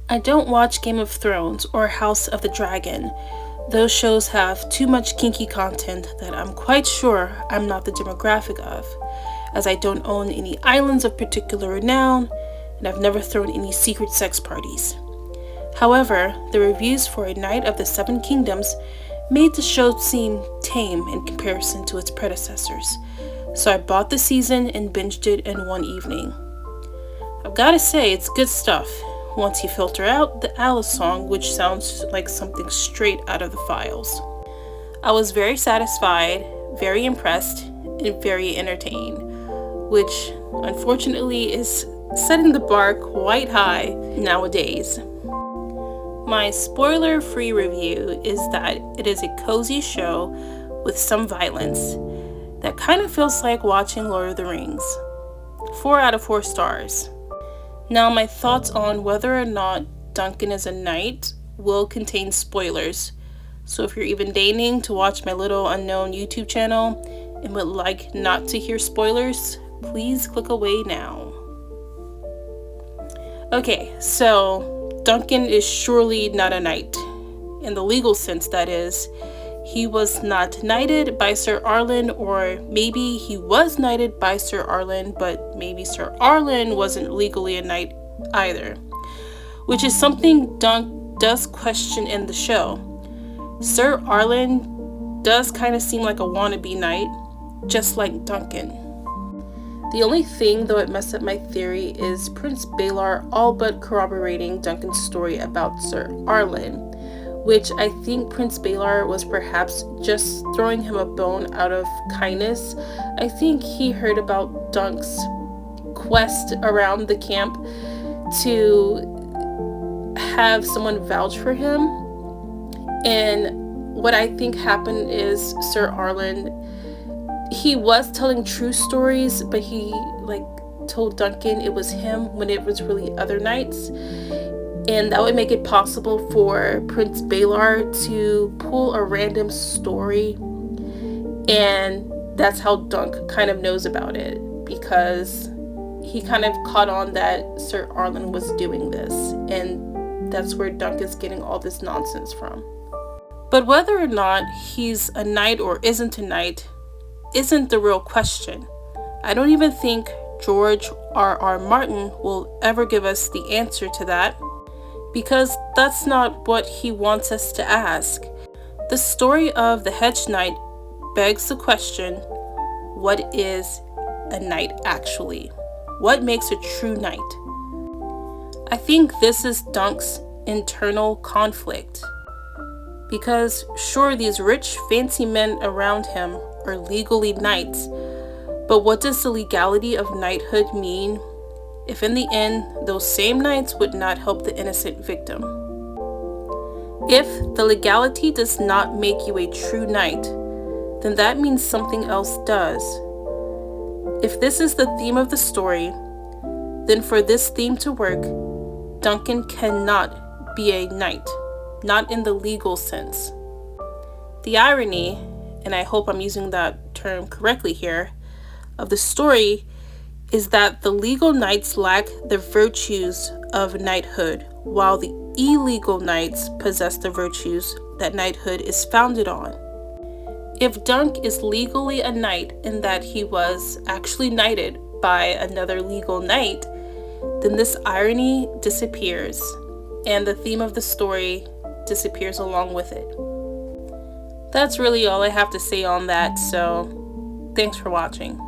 I don't watch Game of Thrones or House of the Dragon. Those shows have too much kinky content that I'm quite sure I'm not the demographic of, as I don't own any islands of particular renown, and I've never thrown any secret sex parties. However, the reviews for A Knight of the Seven Kingdoms made the show seem tame in comparison to its predecessors, so I bought the season and binged it in one evening. I've gotta say, it's good stuff, once you filter out the Alice song, which sounds like something straight out of the files. I was very satisfied, very impressed, and very entertained, which unfortunately is setting the bar quite high nowadays. My spoiler-free review is that it is a cozy show with some violence that kind of feels like watching Lord of the Rings. 4 out of 4 stars. Now, my thoughts on whether or not Duncan is a knight will contain spoilers, so if you're even deigning to watch my little unknown YouTube channel and would like not to hear spoilers, please click away now. Okay, so Duncan is surely not a knight, in the legal sense that is. He was not knighted by Sir Arlen, or maybe he was knighted by Sir Arlen, but maybe Sir Arlen wasn't legally a knight either, which is something Dunk does question in the show. Sir Arlen does kind of seem like a wannabe knight, just like Duncan. The only thing that would mess up my theory is Prince Baelor all but corroborating Duncan's story about Sir Arlen, which I think Prince Baelor was perhaps just throwing him a bone out of kindness. I think he heard about Dunk's quest around the camp to have someone vouch for him. And what I think happened is Sir Arlen, he was telling true stories, but he told Duncan it was him when it was really other knights. And that would make it possible for Prince Baelor to pull a random story. And that's how Dunk kind of knows about it, because he kind of caught on that Sir Arlen was doing this. And that's where Dunk is getting all this nonsense from. But whether or not he's a knight or isn't a knight isn't the real question. I don't even think George R.R. Martin will ever give us the answer to that, because that's not what he wants us to ask. The story of the Hedge Knight begs the question, what is a knight actually? What makes a true knight? I think this is Dunk's internal conflict, because sure, these rich, fancy men around him are legally knights, but what does the legality of knighthood mean if in the end those same knights would not help the innocent victim? If the legality does not make you a true knight, then that means something else does. If this is the theme of the story, then for this theme to work, Duncan cannot be a knight, not in the legal sense. The irony, and I hope I'm using that term correctly here, of the story is that the legal knights lack the virtues of knighthood, while the illegal knights possess the virtues that knighthood is founded on. If Dunk is legally a knight in that he was actually knighted by another legal knight, then this irony disappears, and the theme of the story disappears along with it. That's really all I have to say on that, so thanks for watching.